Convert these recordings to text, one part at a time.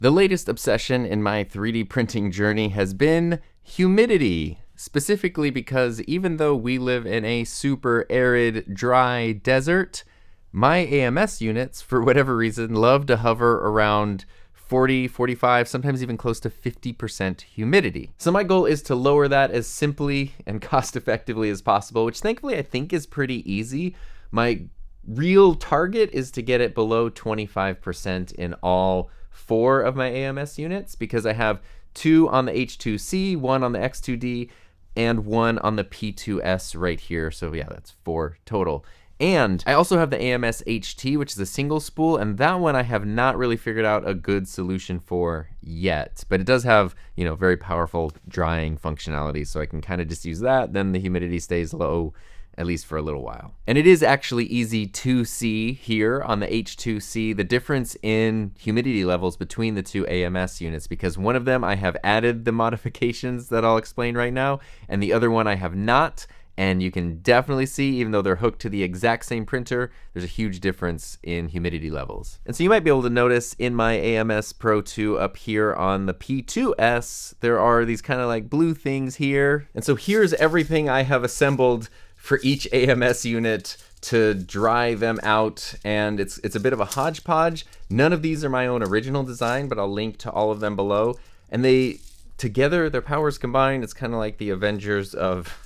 The latest obsession in my 3D printing journey has been humidity, specifically because even though we live in a super arid, dry desert, my AMS units, for whatever reason, love to hover around 40, 45, sometimes even close to 50% humidity. So my goal is to lower that as simply and cost effectively as possible, which thankfully I think is pretty easy. My real target is to get it below 25% in all 4 of my AMS units, because I have 2 on the H2C, 1 on the X2D, and 1 on the P2S right here. So yeah, that's 4 total. And I also have the AMS HT, which is a single spool, and that one I have not really figured out a good solution for yet. But it does have, very powerful drying functionality, so I can kind of just use that. Then the humidity stays low, at least for a little while. And it is actually easy to see here on the H2C the difference in humidity levels between the 2 AMS units, because one of them I have added the modifications that I'll explain right now, and the other one I have not. And you can definitely see, even though they're hooked to the exact same printer, there's a huge difference in humidity levels. And so you might be able to notice in my AMS Pro 2 up here on the P2S, there are these kind of like blue things here. And so here's everything I have assembled for each AMS unit to dry them out, and it's a bit of a hodgepodge. None of these are my own original design, but I'll link to all of them below. And they, together, their powers combined, it's kind of like the Avengers of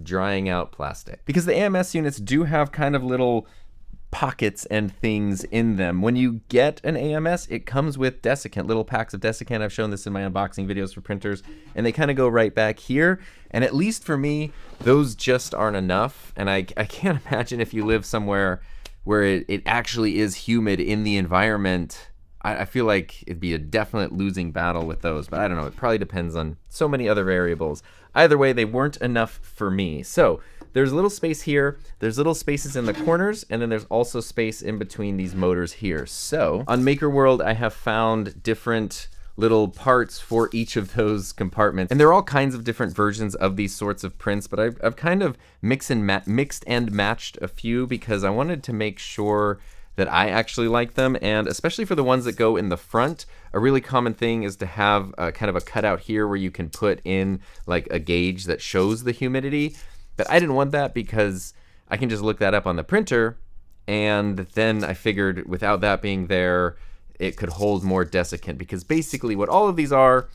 drying out plastic. Because the AMS units do have kind of little pockets and things in them. When you get an AMS, it comes with desiccant, little packs of desiccant. I've shown this in my unboxing videos for printers, and they kind of go right back here. And at least for me, those just aren't enough. And I can't imagine if you live somewhere where it actually is humid in the environment. I feel like it'd be a definite losing battle with those, but I don't know. It probably depends on so many other variables. Either way, they weren't enough for me. So there's a little space here, there's little spaces in the corners, and then there's also space in between these motors here. So on Maker World, I have found different little parts for each of those compartments. And there are all kinds of different versions of these sorts of prints, but I've kind of mixed and matched a few because I wanted to make sure that I actually like them. And especially for the ones that go in the front, a really common thing is to have kind of a cutout here where you can put in like a gauge that shows the humidity. But I didn't want that because I can just look that up on the printer, and then I figured without that being there, it could hold more desiccant, because basically what all of these are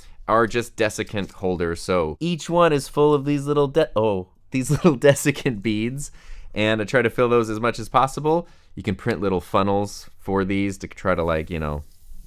just desiccant holders. So each one is full of these little desiccant beads, and I try to fill those as much as possible. You can print little funnels for these to try to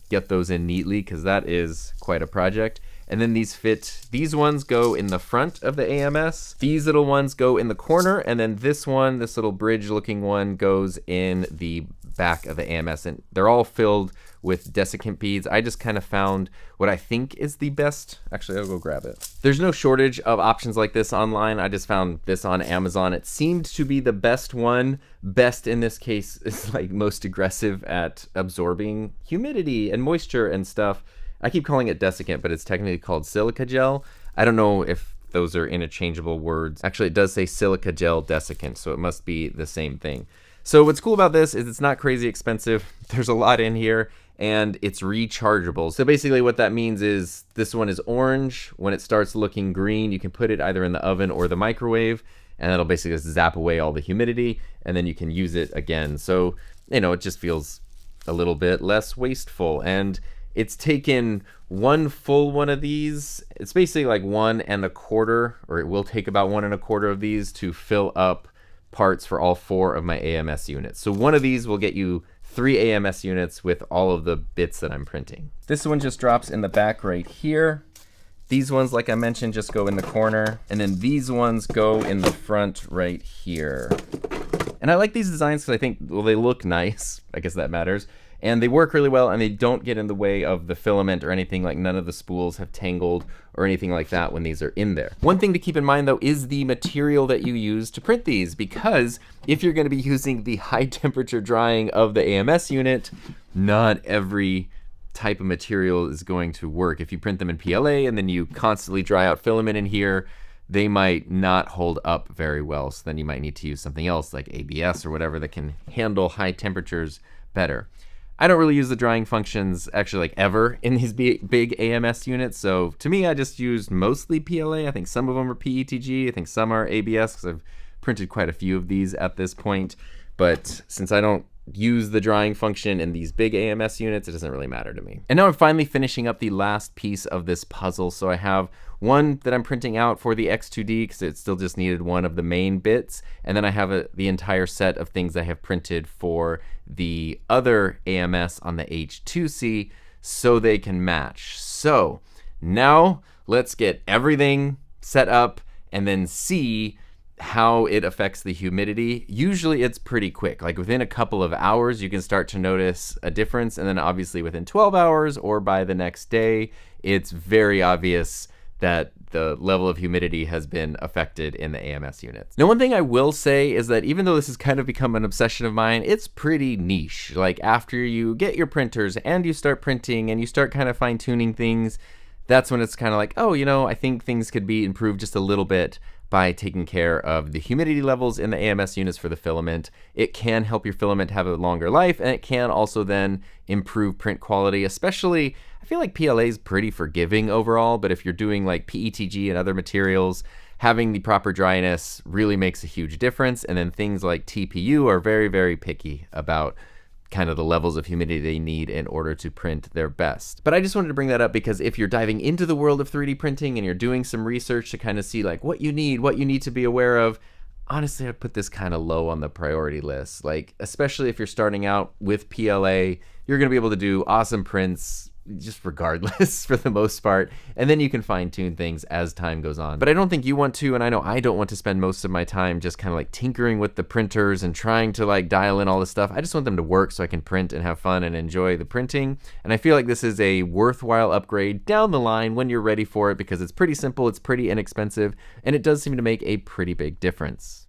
get those in neatly, because that is quite a project. And then these ones go in the front of the AMS. These little ones go in the corner, and then this little bridge looking one goes in the back of the AMS, and they're all filled with desiccant beads. I just kind of found what I think is the best. Actually, I'll go grab it. There's no shortage of options like this online. I just found this on Amazon. It seemed to be the best one. Best in this case is like most aggressive at absorbing humidity and moisture and stuff. I keep calling it desiccant, but it's technically called silica gel. I don't know if those are interchangeable words. Actually, it does say silica gel desiccant, so it must be the same thing. So what's cool about this is it's not crazy expensive. There's a lot in here, and it's rechargeable. So basically what that means is this one is orange. When it starts looking green, you can put it either in the oven or the microwave, and it'll basically just zap away all the humidity, and then you can use it again. So, it just feels a little bit less wasteful. And it's taken one full one of these. It's basically like 1 1/4, or it will take about 1 1/4 of these to fill up parts for all 4 of my AMS units. So one of these will get you 3 AMS units with all of the bits that I'm printing. This one just drops in the back right here. These ones, like I mentioned, just go in the corner, and then these ones go in the front right here. And I like these designs because I think, well, they look nice. I guess that matters. And they work really well, and they don't get in the way of the filament or anything. Like, none of the spools have tangled or anything like that when these are in there. One thing to keep in mind, though, is the material that you use to print these, because if you're going to be using the high temperature drying of the AMS unit, not every type of material is going to work. If you print them in PLA and then you constantly dry out filament in here, they might not hold up very well. So then you might need to use something else like ABS or whatever that can handle high temperatures better. I don't really use the drying functions actually like ever in these big AMS units. So to me, I just use mostly PLA. I think some of them are PETG. I think some are ABS because I've printed quite a few of these at this point. But since I don't use the drying function in these big AMS units, it doesn't really matter to me. And now I'm finally finishing up the last piece of this puzzle. So I have one that I'm printing out for the X2D because it still just needed one of the main bits. And then I have the entire set of things I have printed for the other AMS on the H2C so they can match. So now let's get everything set up and then see how it affects the humidity. Usually it's pretty quick. Like within a couple of hours, you can start to notice a difference. And then obviously within 12 hours or by the next day, it's very obvious that the level of humidity has been affected in the AMS units. Now, one thing I will say is that even though this has kind of become an obsession of mine, it's pretty niche. Like after you get your printers and you start printing and you start kind of fine tuning things, that's when it's kind of like, oh, you know, I think things could be improved just a little bit by taking care of the humidity levels in the AMS units for the filament. It can help your filament have a longer life, and it can also then improve print quality, especially, I feel like PLA is pretty forgiving overall, but if you're doing like PETG and other materials, having the proper dryness really makes a huge difference. And then things like TPU are very, very picky about kind of the levels of humidity they need in order to print their best. But I just wanted to bring that up because if you're diving into the world of 3D printing and you're doing some research to kind of see like what you need to be aware of, honestly, I'd put this kind of low on the priority list. Like, especially if you're starting out with PLA, you're gonna be able to do awesome prints just regardless for the most part, and then you can fine tune things as time goes on. But I don't think you want to, and I know I don't want to spend most of my time just kind of like tinkering with the printers and trying to like dial in all this stuff. I just want them to work so I can print and have fun and enjoy the printing. And I feel like this is a worthwhile upgrade down the line when you're ready for it because it's pretty simple, it's pretty inexpensive, and it does seem to make a pretty big difference.